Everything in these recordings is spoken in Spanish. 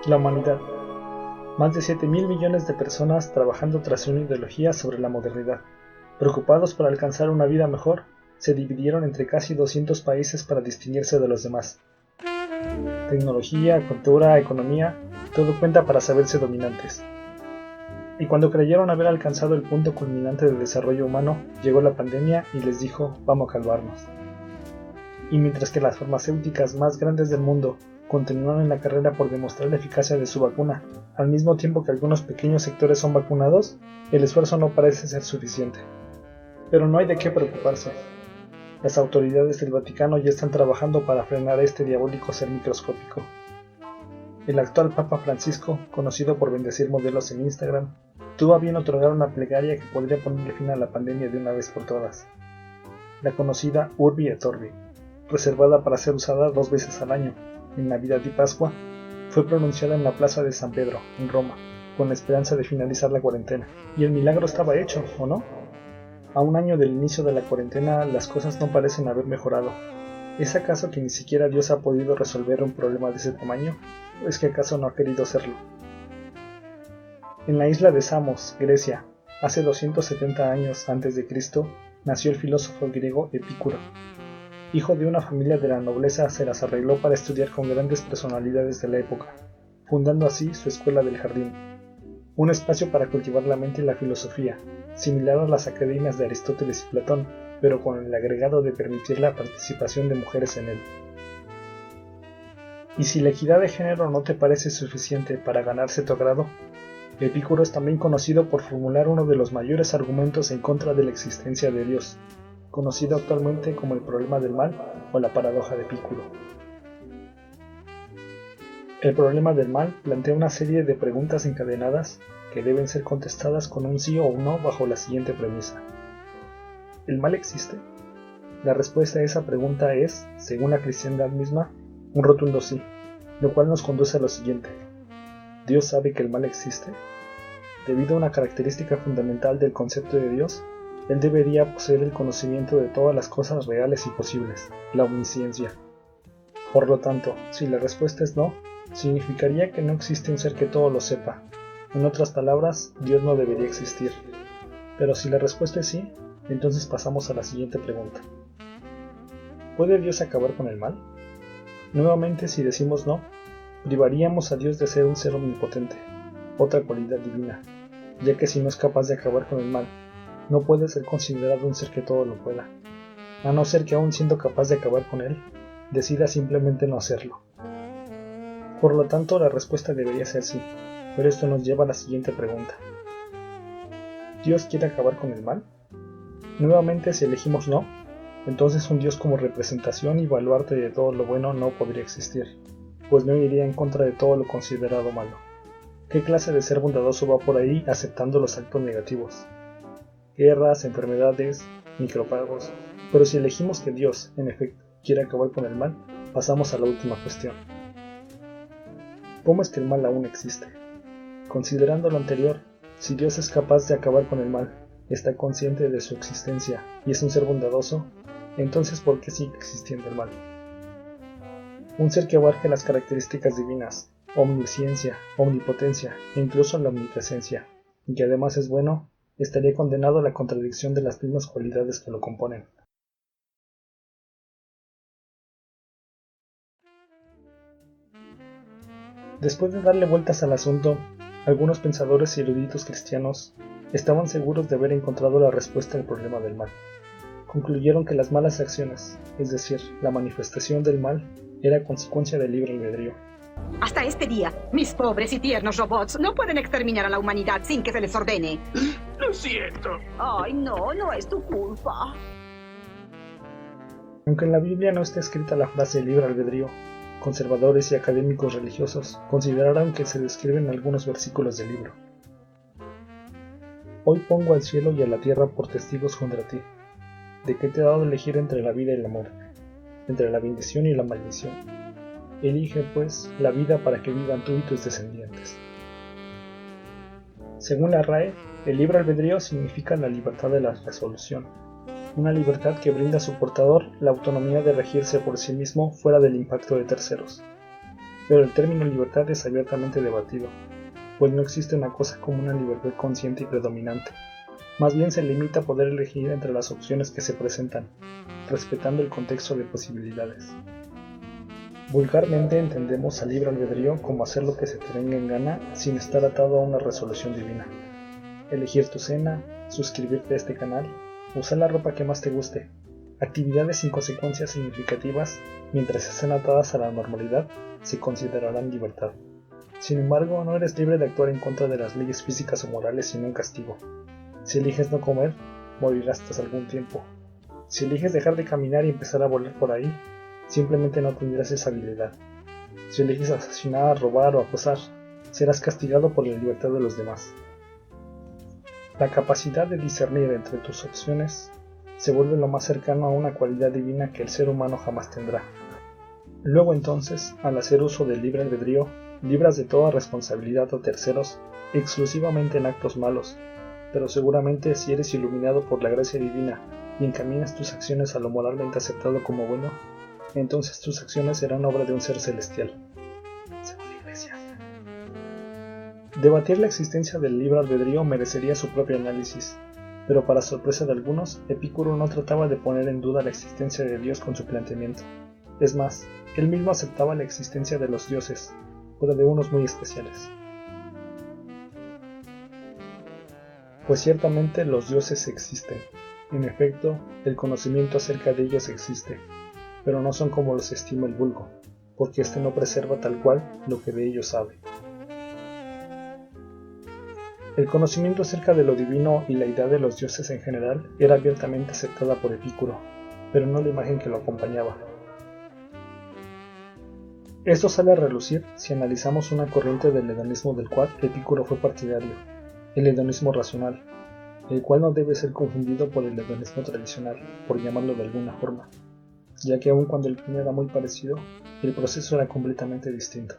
La humanidad. Más de 7.000 millones de personas trabajando tras una ideología sobre la modernidad. Preocupados por alcanzar una vida mejor, se dividieron entre casi 200 países para distinguirse de los demás. Tecnología, cultura, economía, todo cuenta para saberse dominantes. Y cuando creyeron haber alcanzado el punto culminante del desarrollo humano, llegó la pandemia y les dijo, vamos a calmarnos. Y mientras que las farmacéuticas más grandes del mundo continúan en la carrera por demostrar la eficacia de su vacuna, al mismo tiempo que algunos pequeños sectores son vacunados, el esfuerzo no parece ser suficiente. Pero no hay de qué preocuparse. Las autoridades del Vaticano ya están trabajando para frenar a este diabólico ser microscópico. El actual Papa Francisco, conocido por bendecir modelos en Instagram, tuvo a bien otorgar una plegaria que podría ponerle fin a la pandemia de una vez por todas. La conocida Urbi et Orbi, reservada para ser usada 2 veces al año, en Navidad y Pascua, fue pronunciada en la Plaza de San Pedro, en Roma, con la esperanza de finalizar la cuarentena. Y el milagro estaba hecho, ¿o no? A un año del inicio de la cuarentena, las cosas no parecen haber mejorado. ¿Es acaso que ni siquiera Dios ha podido resolver un problema de ese tamaño? ¿O es que acaso no ha querido hacerlo? En la isla de Samos, Grecia, hace 270 años antes de Cristo, nació el filósofo griego Epicuro. Hijo de una familia de la nobleza, se las arregló para estudiar con grandes personalidades de la época, fundando así su Escuela del Jardín, un espacio para cultivar la mente y la filosofía, similar a las academias de Aristóteles y Platón, pero con el agregado de permitir la participación de mujeres en él. Y si la equidad de género no te parece suficiente para ganarse tu agrado, Epicuro es también conocido por formular uno de los mayores argumentos en contra de la existencia de Dios, conocido actualmente como el problema del mal o la paradoja de Epicuro. El problema del mal plantea una serie de preguntas encadenadas que deben ser contestadas con un sí o un no bajo la siguiente premisa. ¿El mal existe? La respuesta a esa pregunta es, según la cristiandad misma, un rotundo sí, lo cual nos conduce a lo siguiente. ¿Dios sabe que el mal existe? Debido a una característica fundamental del concepto de Dios, Él debería poseer el conocimiento de todas las cosas reales y posibles, la omnisciencia. Por lo tanto, si la respuesta es no, significaría que no existe un ser que todo lo sepa. En otras palabras, Dios no debería existir. Pero si la respuesta es sí, entonces pasamos a la siguiente pregunta. ¿Puede Dios acabar con el mal? Nuevamente, si decimos no, privaríamos a Dios de ser un ser omnipotente, otra cualidad divina, ya que si no es capaz de acabar con el mal, no puede ser considerado un ser que todo lo pueda, a no ser que aún siendo capaz de acabar con él, decida simplemente no hacerlo. Por lo tanto, la respuesta debería ser sí, pero esto nos lleva a la siguiente pregunta. ¿Dios quiere acabar con el mal? Nuevamente, si elegimos no, entonces un Dios como representación y baluarte de todo lo bueno no podría existir, pues no iría en contra de todo lo considerado malo. ¿Qué clase de ser bondadoso va por ahí aceptando los actos negativos? Guerras, enfermedades, micropagos. Pero si elegimos que Dios, en efecto, quiere acabar con el mal, pasamos a la última cuestión. ¿Cómo es que el mal aún existe? Considerando lo anterior, si Dios es capaz de acabar con el mal, está consciente de su existencia y es un ser bondadoso, entonces ¿por qué sigue existiendo el mal? Un ser que abarque las características divinas, omnisciencia, omnipotencia e incluso la omnipresencia, y que además es bueno, estaría condenado a la contradicción de las mismas cualidades que lo componen. Después de darle vueltas al asunto, algunos pensadores y eruditos cristianos estaban seguros de haber encontrado la respuesta al problema del mal. Concluyeron que las malas acciones, es decir, la manifestación del mal, era consecuencia del libre albedrío. Hasta este día, mis pobres y tiernos robots no pueden exterminar a la humanidad sin que se les ordene. Lo siento. Ay, no, no es tu culpa. Aunque en la Biblia no está escrita la frase libre albedrío, conservadores y académicos religiosos consideraron que se describen algunos versículos del libro. Hoy pongo al cielo y a la tierra por testigos contra ti, de que te he dado a elegir entre la vida y la muerte, entre la bendición y la maldición. Elige, pues, la vida para que vivan tú y tus descendientes. Según la RAE, el libre albedrío significa la libertad de la resolución, una libertad que brinda a su portador la autonomía de regirse por sí mismo fuera del impacto de terceros. Pero el término libertad es abiertamente debatido, pues no existe una cosa como una libertad consciente y predominante. Más bien se limita a poder elegir entre las opciones que se presentan, respetando el contexto de posibilidades. Vulgarmente entendemos al libre albedrío como hacer lo que se te venga en gana sin estar atado a una resolución divina. Elegir tu cena, suscribirte a este canal, usar la ropa que más te guste, actividades sin consecuencias significativas mientras estén atadas a la normalidad se considerarán libertad. Sin embargo, no eres libre de actuar en contra de las leyes físicas o morales sin un castigo. Si eliges no comer, morirás tras algún tiempo. Si eliges dejar de caminar y empezar a volar por ahí, simplemente no tendrás esa habilidad. Si eliges asesinar, robar o acosar, serás castigado por la libertad de los demás. La capacidad de discernir entre tus opciones se vuelve lo más cercano a una cualidad divina que el ser humano jamás tendrá. Luego entonces, al hacer uso del libre albedrío, libras de toda responsabilidad a terceros, exclusivamente en actos malos, pero seguramente si eres iluminado por la gracia divina y encaminas tus acciones a lo moralmente aceptado como bueno, entonces tus acciones serán obra de un ser celestial. Según la Iglesia. Debatir la existencia del libre albedrío merecería su propio análisis, pero para sorpresa de algunos, Epicuro no trataba de poner en duda la existencia de Dios con su planteamiento. Es más, él mismo aceptaba la existencia de los dioses, pero de unos muy especiales. Pues ciertamente los dioses existen. En efecto, el conocimiento acerca de ellos existe, pero no son como los estima el vulgo, porque éste no preserva tal cual lo que de ellos sabe. El conocimiento acerca de lo divino y la idea de los dioses en general era abiertamente aceptada por Epicuro, pero no la imagen que lo acompañaba. Esto sale a relucir si analizamos una corriente del hedonismo del cual Epicuro fue partidario, el hedonismo racional, el cual no debe ser confundido por el hedonismo tradicional, por llamarlo de alguna forma, ya que aun cuando el primero era muy parecido, el proceso era completamente distinto.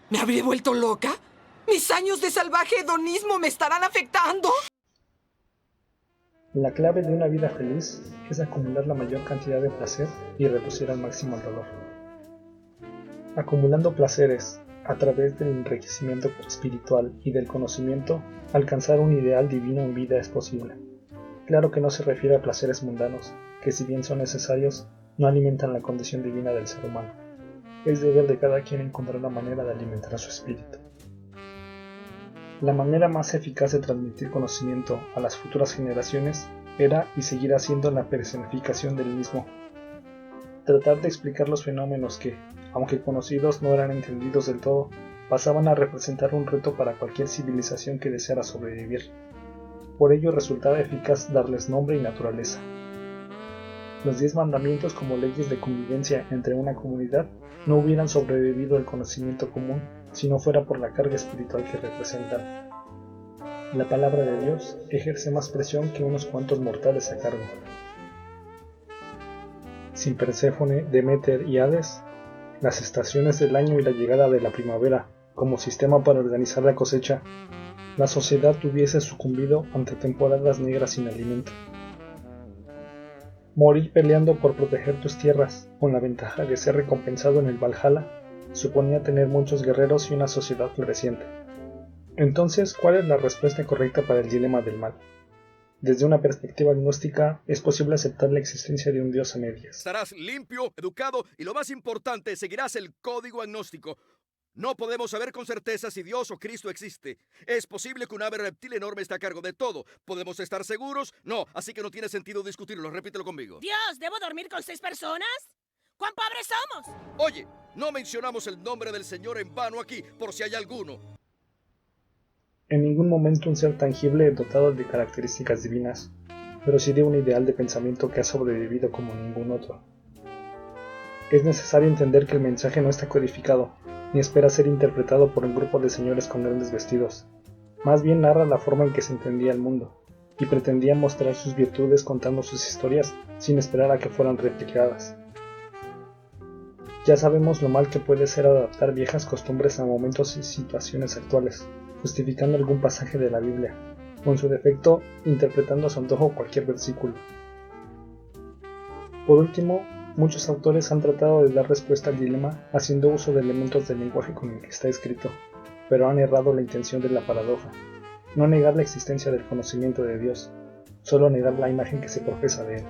¿Me habré vuelto loca? ¿Mis años de salvaje hedonismo me estarán afectando? La clave de una vida feliz es acumular la mayor cantidad de placer y reducir al máximo el dolor. Acumulando placeres, a través del enriquecimiento espiritual y del conocimiento, alcanzar un ideal divino en vida es posible. Claro que no se refiere a placeres mundanos, que si bien son necesarios, no alimentan la condición divina del ser humano. Es deber de cada quien encontrar la manera de alimentar a su espíritu. La manera más eficaz de transmitir conocimiento a las futuras generaciones era y seguirá siendo la personificación del mismo. Tratar de explicar los fenómenos que, aunque conocidos no eran entendidos del todo, pasaban a representar un reto para cualquier civilización que deseara sobrevivir. Por ello resultaba eficaz darles nombre y naturaleza. Los 10 mandamientos como leyes de convivencia entre una comunidad no hubieran sobrevivido al conocimiento común si no fuera por la carga espiritual que representan. La palabra de Dios ejerce más presión que unos cuantos mortales a cargo. Sin Perséfone, Deméter y Hades, las estaciones del año y la llegada de la primavera como sistema para organizar la cosecha, la sociedad hubiese sucumbido ante temporadas negras sin alimento. Morir peleando por proteger tus tierras, con la ventaja de ser recompensado en el Valhalla, suponía tener muchos guerreros y una sociedad floreciente. Entonces, ¿cuál es la respuesta correcta para el dilema del mal? Desde una perspectiva agnóstica, es posible aceptar la existencia de un Dios a medias. Estarás limpio, educado y lo más importante, seguirás el código agnóstico. No podemos saber con certeza si Dios o Cristo existe. Es posible que un ave reptil enorme esté a cargo de todo. ¿Podemos estar seguros? No, así que no tiene sentido discutirlo. Repítelo conmigo. Dios, ¿debo dormir con 6 personas? ¿Cuán pobres somos? Oye, no mencionamos el nombre del Señor en vano aquí, por si hay alguno. En ningún momento un ser tangible dotado de características divinas, pero sí de un ideal de pensamiento que ha sobrevivido como ningún otro. Es necesario entender que el mensaje no está codificado, ni espera ser interpretado por un grupo de señores con grandes vestidos. Más bien narra la forma en que se entendía el mundo, y pretendía mostrar sus virtudes contando sus historias sin esperar a que fueran replicadas. Ya sabemos lo mal que puede ser adaptar viejas costumbres a momentos y situaciones actuales, justificando algún pasaje de la Biblia, o en su defecto, interpretando a su antojo cualquier versículo. Por último, Muchos autores han tratado de dar respuesta al dilema haciendo uso de elementos del lenguaje con el que está escrito, pero han errado la intención de la paradoja. No negar la existencia del conocimiento de Dios, solo negar la imagen que se profesa de él.